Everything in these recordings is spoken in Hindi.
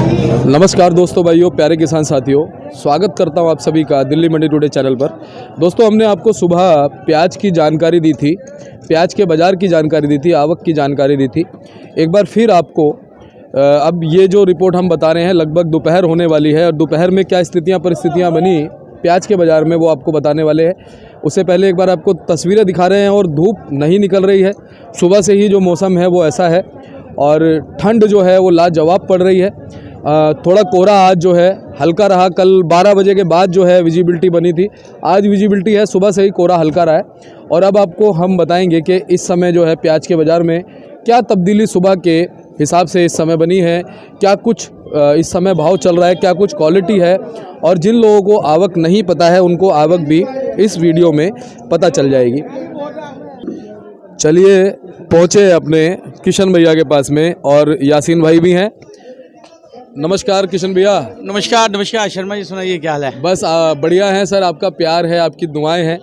नमस्कार दोस्तों, भाइयों, प्यारे किसान साथियों, स्वागत करता हूं आप सभी का दिल्ली मंडी टुडे चैनल पर। दोस्तों, हमने आपको सुबह प्याज की जानकारी दी थी, प्याज के बाज़ार की जानकारी दी थी, आवक की जानकारी दी थी। एक बार फिर आपको अब ये जो रिपोर्ट हम बता रहे हैं, लगभग दोपहर होने वाली है और दोपहर में क्या स्थितियाँ परिस्थितियाँ बनी प्याज के बाज़ार में, वो आपको बताने वाले हैं। उससे पहले एक बार आपको तस्वीरें दिखा रहे हैं और धूप नहीं निकल रही है। सुबह से ही जो मौसम है वो ऐसा है और ठंड जो है वो लाजवाब पड़ रही है। थोड़ा कोहरा आज जो है हल्का रहा। कल 12 बजे के बाद जो है विजिबिलिटी बनी थी, आज विजिबिलिटी है, सुबह से ही कोहरा हल्का रहा है। और अब आपको हम बताएंगे कि इस समय जो है प्याज के बाज़ार में क्या तब्दीली सुबह के हिसाब से इस समय बनी है, क्या कुछ इस समय भाव चल रहा है, क्या कुछ क्वालिटी है, और जिन लोगों को आवक नहीं पता है उनको आवक भी इस वीडियो में पता चल जाएगी। चलिए पहुँचे अपने किशन भैया के पास में, और यासीन भाई भी हैं। नमस्कार किशन भैया। नमस्कार नमस्कार शर्मा जी, सुनाइए क्या हाल है? बस बढ़िया है सर, आपका प्यार है, आपकी दुआएं हैं।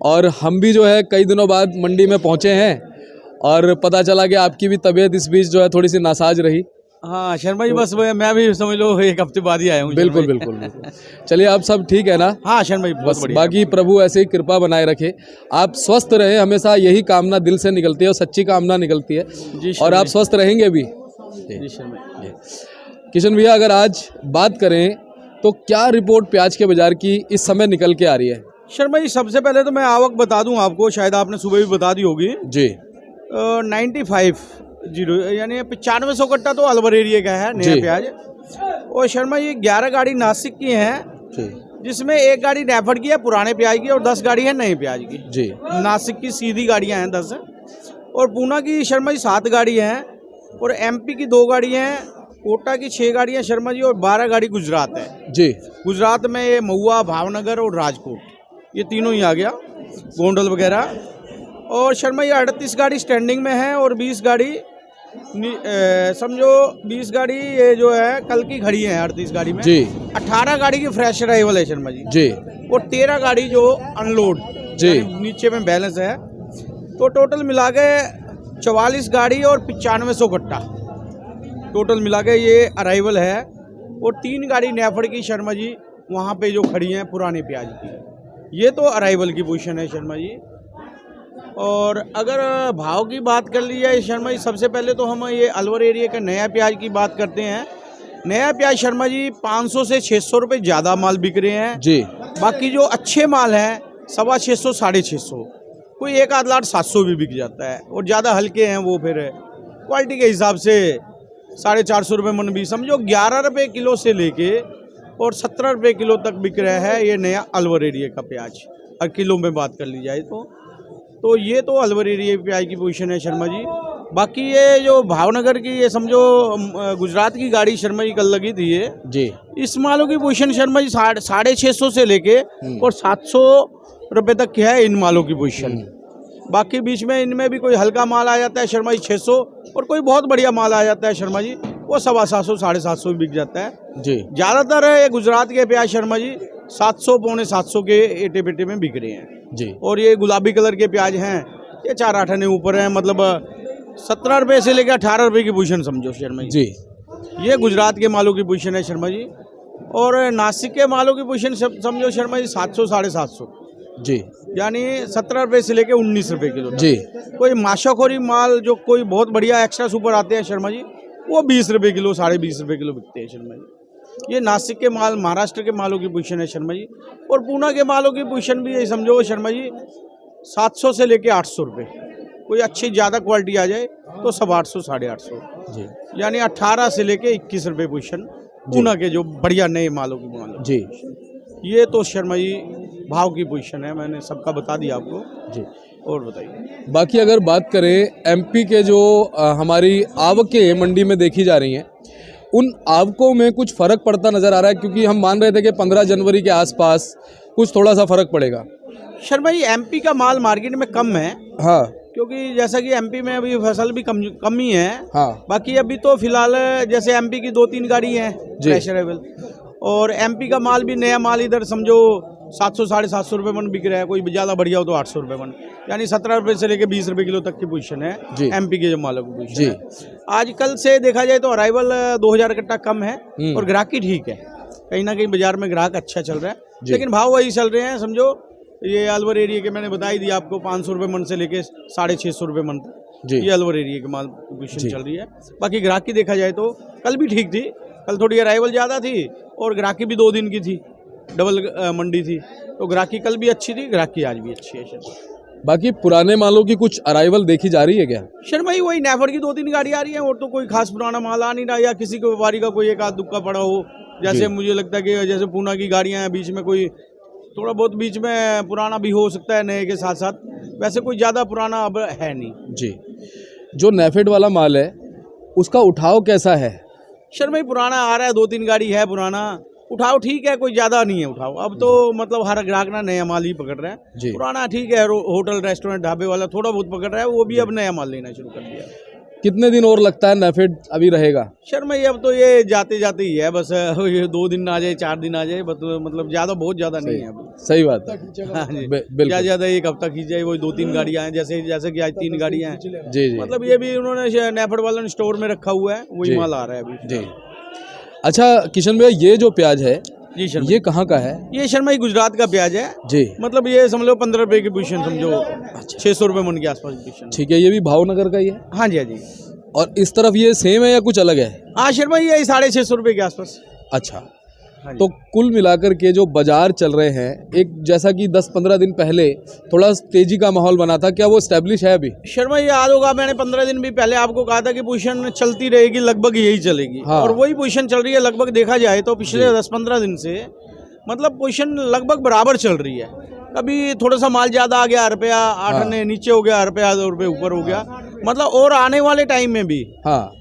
और हम भी जो है कई दिनों बाद मंडी में पहुंचे हैं और पता चला कि आपकी भी तबीयत इस बीच जो है थोड़ी सी नासाज रही। हाँ शर्मा जी, बस मैं भी समझ लो एक हफ्ते बाद ही आया हूँ। बिल्कुल बिल्कुल बिल्कुल। चलिए, आप सब ठीक है ना? हाँ शर्मा जी, बस बाकी प्रभु ऐसे ही कृपा बनाए रखे, आप स्वस्थ रहे, हमेशा यही कामना दिल से निकलती है और सच्ची कामना निकलती है। और आप स्वस्थ रहेंगे भी जी शर्मा जी। किशन भैया, अगर आज बात करें तो क्या रिपोर्ट प्याज के बाजार की इस समय निकल के आ रही है? शर्मा जी, सबसे पहले तो मैं आवक बता दूं आपको, शायद आपने सुबह भी बता दी होगी जी। 95 यानी 9500 कट्टा तो अलवर एरिया का है नया प्याज। और शर्मा जी 11 गाड़ी नासिक की हैं, जिसमें एक गाड़ी नैफर्ड की है पुराने प्याज की और 10 गाड़ी है नए प्याज की जी। नासिक की सीधी गाड़ियां हैं 10, और पूना की शर्मा जी 7 गाड़ी हैं, और MP की 2 गाड़ी हैं, कोटा की 6 गाड़ियां शर्मा जी, और 12 गाड़ी गुजरात है जी। गुजरात में ये महुआ, भावनगर और राजकोट, ये तीनों ही आ गया, गोंडल वगैरह। और शर्मा ये 38 गाड़ी स्टैंडिंग में है, और 20 गाड़ी समझो 20 गाड़ी ये जो है कल की खड़ी है 38 गाड़ी में जी। 18 गाड़ी की फ्रेश अराइवल है शर्मा जी, और 13 गाड़ी जो अनलोड जी, नीचे में बैलेंस है। तो टोटल मिला के 44 गाड़ी और 9500 कट्टा टोटल मिला के ये अराइवल है। और 3 गाड़ी नैफर्ड की शर्मा जी वहाँ पे जो खड़ी हैं पुराने प्याज की, ये तो अराइवल की पोजीशन है शर्मा जी। और अगर भाव की बात कर ली जाए शर्मा जी, सबसे पहले तो हम ये अलवर एरिया का नया प्याज की बात करते हैं। नया प्याज शर्मा जी 500 से 600 रुपये ज़्यादा माल बिक रहे हैं जी। बाकी जो अच्छे माल हैं 625, 650, कोई 1 आध लाट 700 भी बिक जाता है। और ज़्यादा हल्के हैं वो फिर क्वालिटी के हिसाब से 450 रुपये मन भी समझो, 11 रुपये किलो से लेके और 17 रुपये किलो तक बिक रहा है ये नया अलवर एरिया का प्याज। और किलो में बात कर ली जाए तो ये तो अलवर एरिया प्याज की पोजीशन है शर्मा जी। बाकी ये जो भावनगर की ये समझो गुजरात की गाड़ी शर्मा जी कल लगी थी ये जी, इस मालों की पोजीशन शर्मा जी 650 से लेके और 700 रुपये तक की है इन मालों की पोजीशन। बाकी बीच में इनमें भी कोई हल्का माल आ जाता है शर्मा जी 600, और कोई बहुत बढ़िया माल आ जाता है शर्मा जी वो 750, 750 बिक जाता है जी। ज़्यादातर ये गुजरात के प्याज शर्मा जी 700, पौने 700 के एटे पेटे में बिक रहे हैं जी। और ये गुलाबी कलर के प्याज हैं ये 4-8 आने ऊपर हैं, मतलब 17 रुपये से लेकर 18 रुपये की पोजीशन समझो शर्मा जी। ये गुजरात के मालों की पोजीशन है शर्मा जी। और नासिक के मालों की पोजीशन समझो शर्मा जी 700, 750 जी, यानी 17 रुपये से लेके 19 रुपये किलो जी। कोई माशाखोरी माल जो कोई बहुत बढ़िया एक्स्ट्रा सुपर आते हैं शर्मा जी वो 20 रुपये किलो, 20.5 रुपये किलो बिकते हैं शर्मा जी। ये नासिक के माल, महाराष्ट्र के मालों की पोजीशन है शर्मा जी। और पूना के मालों की पोजीशन भी यही समझो शर्मा जी 700 से लेके 800 रुपये, कोई अच्छी ज़्यादा क्वालिटी आ जाए तो 850, 850 जी, यानी 18 से लेके 21 रुपये पोजीशन पूना के जो बढ़िया नए मालों की माल जी। ये तो शर्मा जी भाव की पोजीशन है, मैंने सबका बता दिया आपको जी। और बताइए बाकी अगर बात करें MP के जो हमारी आवकें मंडी में देखी जा रही हैं, उन आवकों में कुछ फ़र्क पड़ता नज़र आ रहा है? क्योंकि हम मान रहे थे कि 15 जनवरी के आसपास कुछ थोड़ा सा फ़र्क पड़ेगा। शर्मा जी MP का माल मार्केट में कम है हाँ, क्योंकि जैसा कि MP में अभी फसल भी कम ही है हाँ। बाकी अभी तो फिलहाल जैसे MP की 2-3 गाड़ी हैं फ्रेश अराइवल, और MP का माल भी नया माल इधर समझो 700 750 रुपये मन बिक रहा है, कोई ज़्यादा बढ़िया हो तो 800 रुपये मन, यानी 17 रुपये से लेके 20 रुपये किलो तक की पोजीशन है एमपी के जो मालों की पोजीशन है। आजकल से देखा जाए तो अराइवल 2000 कट्टा कम है और ग्राहकी ठीक है, कहीं ना कहीं बाजार में ग्राहक अच्छा चल रहा है, लेकिन भाव वही चल रहे हैं। समझो ये अलवर एरिया के मैंने बता ही दिया आपको, 500 रुपये मन से लेके 650 रुपये मन तक ये अलवर एरिया के माल की पोजीशन चल रही है। बाकी ग्राहकी देखा जाए तो कल भी ठीक थी, कल थोड़ी अराइवल ज़्यादा थी और ग्राहकी भी 2 दिन की थी, डबल मंडी थी, तो ग्राहकी कल भी अच्छी थी, ग्राहकी आज भी अच्छी है। बाकी पुराने मालों की कुछ अराइवल देखी जा रही है क्या? शर्मा जी वही नेफर की 2-3 गाड़ी आ रही है और तो कोई खास पुराना माल आ नहीं रहा, या किसी को व्यापारी का कोई एक आध दुक्का पड़ा हो, जैसे मुझे लगता है कि जैसे पूना की गाड़ियां हैं, बीच में कोई थोड़ा बहुत बीच में पुराना भी हो सकता है नए के साथ साथ, वैसे कोई ज़्यादा पुराना अब है नहीं जी। जो नेफेड वाला माल है उसका उठाव कैसा है? शर्मा जी पुराना आ रहा है, 2-3 गाड़ी है पुराना, उठाव ठीक है, कोई ज़्यादा नहीं है उठाव। अब तो मतलब हर ग्राहक ना नया माल ही पकड़ रहा है, पुराना ठीक है, होटल रेस्टोरेंट ढाबे वाला थोड़ा बहुत पकड़ रहा है, वो भी अब नया माल लेना शुरू कर दिया। कितने दिन और लगता है नेफेड अभी रहेगा? शर्मा जी अब तो ये जाते जाते ही है, बस ये 2 दिन आ जाए 4 दिन आ जाए, मतलब ज़्यादा बहुत ज़्यादा नहीं है अभी। सही बात है, हाँ जी, ज़्यादा 1 हफ्ता खींच जाए, वही 2-3 गाड़ियाँ हैं, जैसे कि आज 3 गाड़ियाँ हैं जी, मतलब ये भी उन्होंने नेफेड वालों ने स्टोर में रखा हुआ है, वही माल आ रहा है अभी जी। अच्छा किशन भैया, ये जो प्याज है जी शर्मा, ये कहाँ का है? ये शर्मा जी गुजरात का प्याज है जी, मतलब ये समझ लो 15 रुपए की पोजीशन, समझो 600 रुपये मन के आसपास पोजीशन। ठीक है, ये भी भावनगर का ही है? हाँ जी हाँ जी। और इस तरफ ये सेम है या कुछ अलग है? हाँ शर्मा जी, यही 650 रुपये के आसपास। अच्छा, तो कुल मिलाकर के जो बाजार चल रहे हैं, एक जैसा कि 10-15 दिन पहले थोड़ा तेजी का माहौल बना था, क्या वो स्टैब्लिश है अभी? शर्मा जी याद होगा, मैंने 15 दिन भी पहले आपको कहा था कि पोजीशन चलती रहेगी, लगभग यही चलेगी और वही पोजीशन चल रही है। लगभग देखा जाए तो पिछले 10-15 दिन से मतलब पोजीशन लगभग बराबर चल रही है। कभी थोड़ा सा माल ज़्यादा आ गया, रुपया 8 आने नीचे हो गया, रुपया 2 रुपये ऊपर हो गया, मतलब और आने वाले टाइम में भी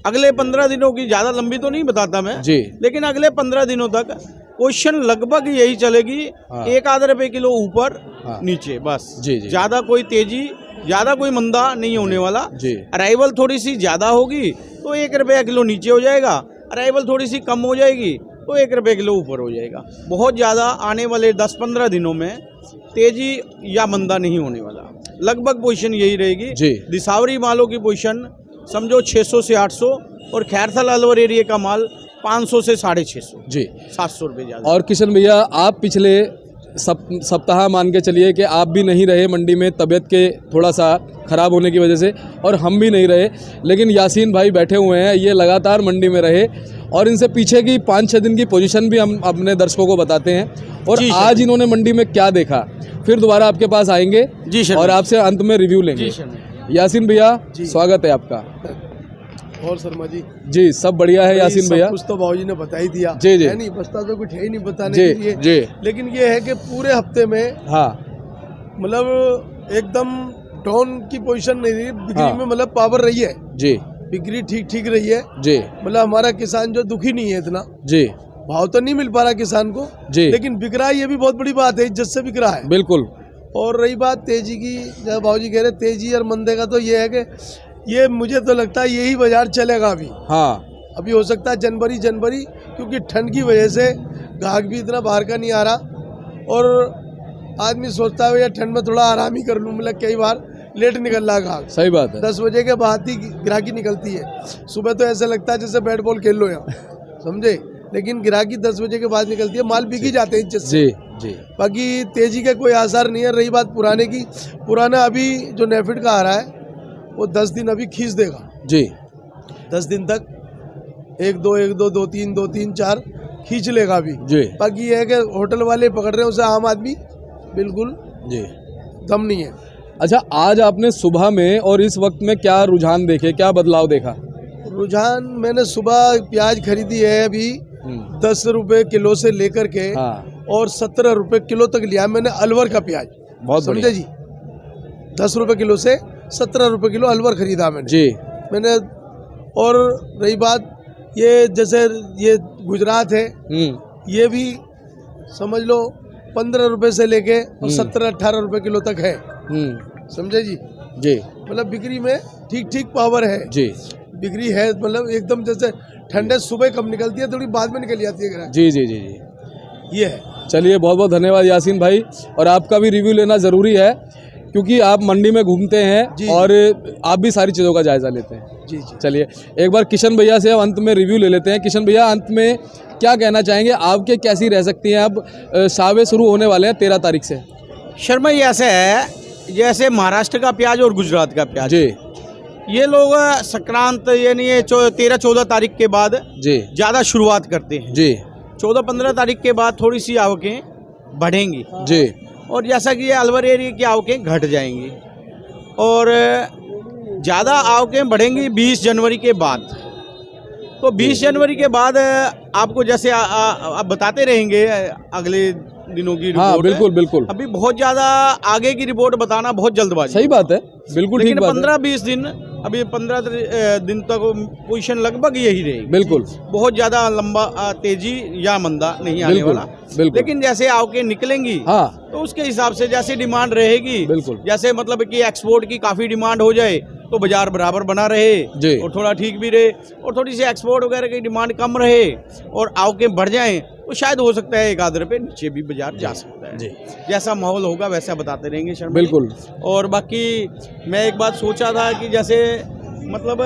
अगले 15 दिनों की, ज़्यादा लंबी तो नहीं बताता मैं जी, लेकिन अगले 15 दिनों तक पोजीशन लगभग यही चलेगी, 1 आध रुपये किलो ऊपर नीचे, बस ज़्यादा कोई तेजी, ज़्यादा कोई मंदा नहीं होने वाला। अराइवल थोड़ी सी ज़्यादा होगी तो 1 रुपया किलो नीचे हो जाएगा, अराइवल थोड़ी सी कम हो जाएगी तो 1 रुपये किलो ऊपर हो जाएगा। बहुत ज़्यादा आने वाले 10-15 दिनों में तेजी या मंदा नहीं होने वाला, लगभग पोजीशन यही रहेगी जी। दिसावरी मालों की पोजीशन समझो 600 से 800 और खैरथल अलवर एरिया का माल 500 से 650 जी, 700 रुपये ज़्यादा। और किशन भैया, आप पिछले सप्ताह मान के चलिए कि आप भी नहीं रहे मंडी में, तबीयत के थोड़ा सा ख़राब होने की वजह से, और हम भी नहीं रहे, लेकिन यासीन भाई बैठे हुए हैं, ये लगातार मंडी में रहे और इनसे पीछे की 5-6 दिन की पोजीशन भी हम अपने दर्शकों को बताते हैं। और आज इन्होंने मंडी में क्या देखा, फिर दोबारा आपके पास आएंगे जी और आपसे अंत में रिव्यू लेंगे। यासीन भैया, स्वागत है आपका। और शर्मा जी सब बढ़िया है यासीन भैया? कुछ तो बाबूजी ने बता ही दिया जी जी, है नहीं बचता तो कुछ है ही नहीं बताने के लिए जी, लेकिन ये है कि पूरे हफ्ते में मतलब एकदम डाउन की पोजीशन नहीं रही, बिक्री में मतलब पावर रही है जी, बिक्री ठीक रही है जी, मतलब हमारा किसान जो दुखी नहीं है इतना जी, भाव तो नहीं मिल पा रहा किसान को जी, लेकिन बिक रहा है, ये भी बहुत बड़ी बात है, इज्जत से बिक रहा है बिल्कुल। और रही बात तेजी की, जब बाबूजी कह रहे तेजी और मंदे का, तो ये है कि ये मुझे तो लगता है यही बाजार चलेगा अभी। अभी हो सकता है जनवरी, क्योंकि ठंड की वजह से ग्राहक भी इतना बाहर का नहीं आ रहा और आदमी सोचता है यार ठंड में थोड़ा आराम ही कर लूँ, मतलब कई बार लेट निकल रहा ग्राहक। सही बात है, 10 बजे के बाद ही ग्राहकी निकलती है, सुबह तो ऐसा लगता है जैसे बैट बॉल खेल लो यहाँ, समझे, लेकिन ग्राहकी 10 बजे के बाद निकलती है, माल बिकी जाते हैं इज्जत से जी। बाकी तेजी के कोई आसार नहीं है। रही बात पुराने की, पुराना अभी जो नेफिड का आ रहा है वो 10 दिन अभी खींच देगा जी, 10 दिन तक 1-2 1-2 2-3 2-3 4 खींच लेगा अभी जी। बाकी ये है कि होटल वाले पकड़ रहे हैं उसे, आम आदमी बिल्कुल जी दम नहीं है। अच्छा, आज आपने सुबह में और इस वक्त में क्या रुझान देखे, क्या बदलाव देखा? रुझान, मैंने सुबह प्याज खरीदी है अभी 10 रुपए किलो से लेकर के और 17 रुपए किलो तक लिया मैंने अलवर का प्याज, बहुत समझे जी, 10 रुपए किलो से 17 रुपए किलो अलवर खरीदा मैंने। और रही बात ये, जैसे ये गुजरात है, ये भी समझ लो 15 रुपए से लेके और 17-18 रुपए किलो तक है, समझे जी जी, मतलब बिक्री में ठीक पावर है जी, बिक्री है, मतलब एकदम जैसे ठंडे सुबह कम निकलती है, थोड़ी बाद में निकल जाती है जी जी जी जी, ये है। चलिए, बहुत बहुत धन्यवाद यासीन भाई। और आपका भी रिव्यू लेना ज़रूरी है क्योंकि आप मंडी में घूमते हैं और आप भी सारी चीज़ों का जायज़ा लेते हैं। जी जी। चलिए, एक बार किशन भैया से अंत में रिव्यू ले लेते हैं। किशन भैया, अंत में क्या कहना चाहेंगे? आपके कैसी रह सकती हैं? अब सावे शुरू होने वाले हैं 13 तारीख से। शर्मा ये ऐसे है जैसे महाराष्ट्र का प्याज और गुजरात का प्याज, जी, ये लोग संक्रांत यानी 13-14 तारीख के बाद जी, ज़्यादा शुरुआत करते हैं। जी, 14-15 तारीख के बाद थोड़ी सी आवकें बढ़ेंगी जी, और जैसा कि ये अलवर एरिया की आवकें घट जाएंगी और ज़्यादा आवकें बढ़ेंगी 20 जनवरी के बाद। तो 20 जनवरी के बाद आपको जैसे आप बताते रहेंगे अगले दिनों की रिपोर्ट। हाँ, बिल्कुल बिल्कुल। अभी बहुत ज़्यादा आगे की रिपोर्ट बताना बहुत जल्दबाजी। सही बात है, बिल्कुल ठीक लेकिन बात है। 15-20 दिन, अभी 15 दिन तक पोजीशन लगभग यही रहेगी। बिल्कुल बहुत ज़्यादा लंबा तेजी या मंदा नहीं आने बिल्कुल, वाला। बिल्कुल। लेकिन जैसे आवकें निकलेंगी हाँ, तो उसके हिसाब से जैसे डिमांड रहेगी, बिल्कुल। जैसे मतलब कि एक्सपोर्ट की काफ़ी डिमांड हो जाए तो बाजार बराबर बना रहे जी। और थोड़ा ठीक भी रहे, और थोड़ी सी एक्सपोर्ट वगैरह की डिमांड कम रहे और आवकें बढ़ जाएं तो शायद हो सकता है 1 आध रुपये नीचे भी बाजार जा सकता है। जी। जैसा माहौल होगा वैसा बताते रहेंगे शर्मा जी। बिल्कुल। और बाकी मैं एक बात सोचा था कि जैसे मतलब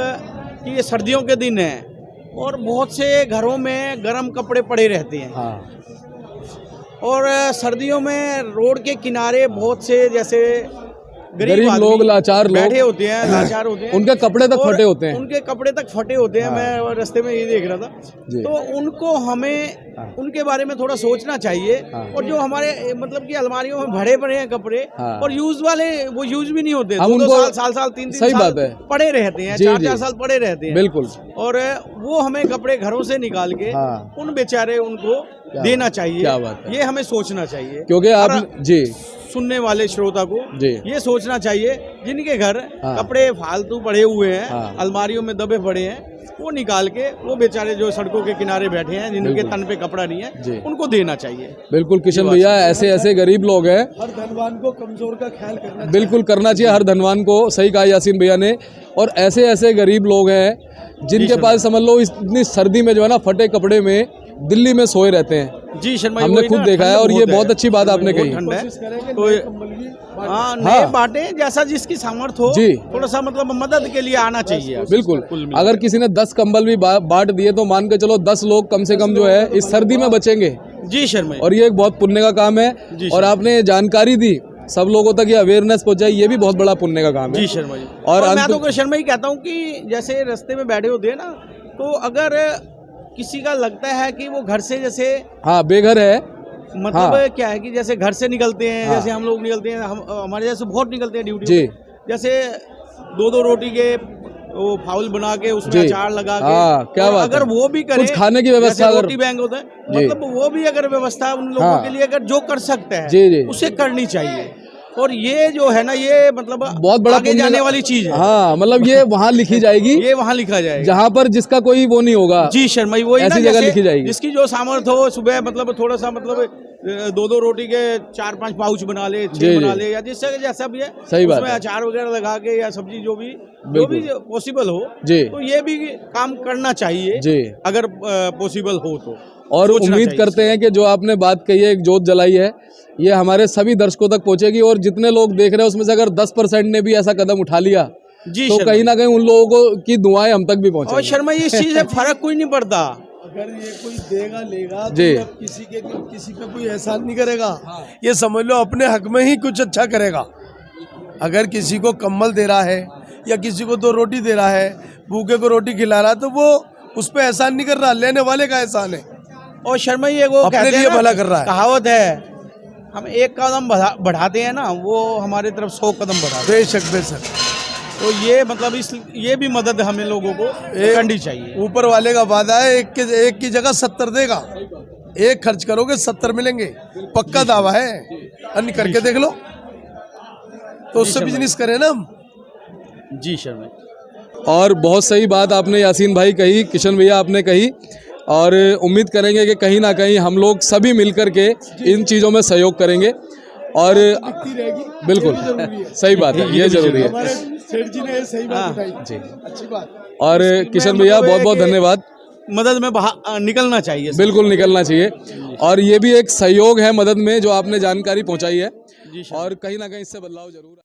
कि ये सर्दियों के दिन हैं और बहुत से घरों में गर्म कपड़े पड़े रहते हैं। हाँ, और सर्दियों में रोड के किनारे बहुत से जैसे गरीब आदमी लोग, लाचार लोग बैठे होते हैं, लाचार होते हैं, उनके कपड़े तक और फटे होते हैं। उनके कपड़े तक फटे होते हैं। हाँ। मैं रास्ते में ये देख रहा था, जी। तो उनको हमें हाँ। उनके बारे में थोड़ा सोचना चाहिए। हाँ। और जो हमारे मतलब कि अलमारियों में भरे पड़े हैं कपड़े, हाँ। और यूज वाले वो यूज भी नहीं होते, हम 2-2 उनको- साल 3-3 सही साल बात है। पड़े रहते हैं, जी, 4-4 जी। साल पड़े रहते हैं। बिल्कुल। और वो हमें कपड़े घरों से निकाल के हाँ। उन बेचारे उनको देना चाहिए। क्या बात है। ये हमें सोचना चाहिए क्योंकि आप और जी सुनने वाले श्रोता को जी। ये सोचना चाहिए जिनके घर हाँ। कपड़े फालतू पड़े हुए हैं, हाँ। अलमारियों में दबे पड़े हैं, वो निकाल के वो बेचारे जो सड़कों के किनारे बैठे हैं, जिनके बिल्कुल। तन पे कपड़ा नहीं जी। है, उनको देना चाहिए। बिल्कुल किशन भैया, ऐसे ऐसे गरीब लोग हैं, हर धनवान को कमजोर का ख्याल करना बिल्कुल करना चाहिए हर धनवान को। सही कहा यासीन भैया ने। और ऐसे ऐसे गरीब लोग हैं जिनके पास समझ लो इतनी सर्दी में जो है ना फटे कपड़े में दिल्ली में सोए रहते हैं। जी शर्मा, हमने वही खुद ना, देखा है ठंड और ये बहुत बहुत अच्छी बात आपने बहुत कही। ठंड है। कोशिश करेंगे तो नए कंबल की हाँ, नए हाँ। बांटे, जैसा जिसकी सामर्थ्य हो, जी। थोड़ा सा मतलब मदद के लिए आना चाहिए। बिल्कुल। कुल मिला अगर किसी ने 10 कंबल भी बांट दिए तो मान के चलो 10 लोग कम से कम जो है इस सर्दी में बचेंगे। जी शर्मा, और ये एक बहुत पुण्य का काम है। जी और आपने जानकारी दी, सब लोगों तक ये अवेयरनेस पहुंचाई, ये भी बहुत बड़ा पुण्य का काम है। जी शर्मा जी। और और मैं अंत- तो शर्मा ही कहता हूँ कि जैसे रास्ते में बैठे होते हैं ना, तो अगर किसी का लगता है कि वो घर से जैसे हाँ, बेघर है। मतलब हाँ। क्या है कि जैसे घर से निकलते हैं, हाँ। जैसे हम लोग निकलते हैं, हमारे जैसे बहुत निकलते हैं ड्यूटी जी। पे। जैसे 2-2 रोटी के वो फाउल बना के उसमें जी। अचार लगा के, हाँ, क्या और बात अगर है। वो भी करे, कुछ खाने की व्यवस्था जैसे अगर- रोटी बैंक होता है, जी। मतलब वो भी अगर व्यवस्था उन लोगों हाँ। के लिए अगर जो कर सकता है, जी, जी। उसे करनी चाहिए। और ये जो है ना, ये मतलब बहुत बड़ा आगे पुण्य जाने का- वाली चीज है। हाँ, मतलब ये वहाँ लिखी जाएगी ये वहाँ लिखा जाएगा। जहाँ पर जिसका कोई वो नहीं होगा। जी शर्मा जी, वही ना, ऐसी जगह जैसे लिखी जाएगी। जिसकी जो सामर्थ्य हो, सुबह मतलब थोड़ा सा मतलब 2-2 रोटी के 4-5 पाउच बना ले, 6 जी, बना जी। ले, या जिससे जैसा भी है, सही बात उसमें है। अचार वगैरह लगा के या सब्जी जो भी बिल्कुल। पॉसिबल हो, जी। तो ये भी काम करना चाहिए। जी। अगर पॉसिबल हो तो। और सोचना उम्मीद चाहिए। करते हैं कि जो आपने बात कही है, एक जोत जलाई है, ये हमारे सभी दर्शकों तक पहुंचेगी। और जितने लोग देख रहे हैं उसमें से अगर 10% ने भी ऐसा कदम उठा लिया जी तो शर्मा कहीं ना कहीं उन लोगों को की दुआएं हम तक भी और पहुंचेंगी। शर्मा जी, इस चीज से फर्क कोई नहीं पड़ता। अगर ये कोई देगा लेगा तो जी। ये किसी पे कोई एहसान नहीं करेगा। ये समझ लो अपने हक में ही कुछ अच्छा करेगा। अगर किसी को कम्बल दे रहा है या किसी को 2 रोटी दे रहा है, भूखे को रोटी खिला रहा है, तो वो उस पे एहसान नहीं कर रहा, लेने वाले का एहसान है। और शर्मा जी, वो अपने कहते हैं लिए ना, भला कर रहा है। कहावत है, हम एक कदम बढ़ाते हैं ना, वो हमारे तरफ 100 कदम बढ़ाते हैं। बेशक बेशक। तो ये मतलब ये भी मदद हमें लोगों को करनी चाहिए। ऊपर वाले का वादा है, एक की जगह 70 देगा। एक खर्च करोगे 70 मिलेंगे, पक्का दावा है। अन्य करके देख लो, तो उससे बिजनेस करें ना हम। जी शर्मा। और बहुत सही बात आपने यासीन भाई कही, किशन भैया आपने कही। और उम्मीद करेंगे कि कहीं ना कहीं हम लोग सभी मिलकर के इन चीज़ों में सहयोग करेंगे। और बिल्कुल सही बात है, ये जरूरी है। सेठ जी ने सही बात बताई। जी। अच्छी बात। और किशन भैया बहुत बहुत धन्यवाद। मदद में निकलना चाहिए। बिल्कुल निकलना चाहिए, और ये भी एक सहयोग है मदद में जो आपने जानकारी पहुंचाई है, और कहीं ना कहीं इससे बदलाव जरूर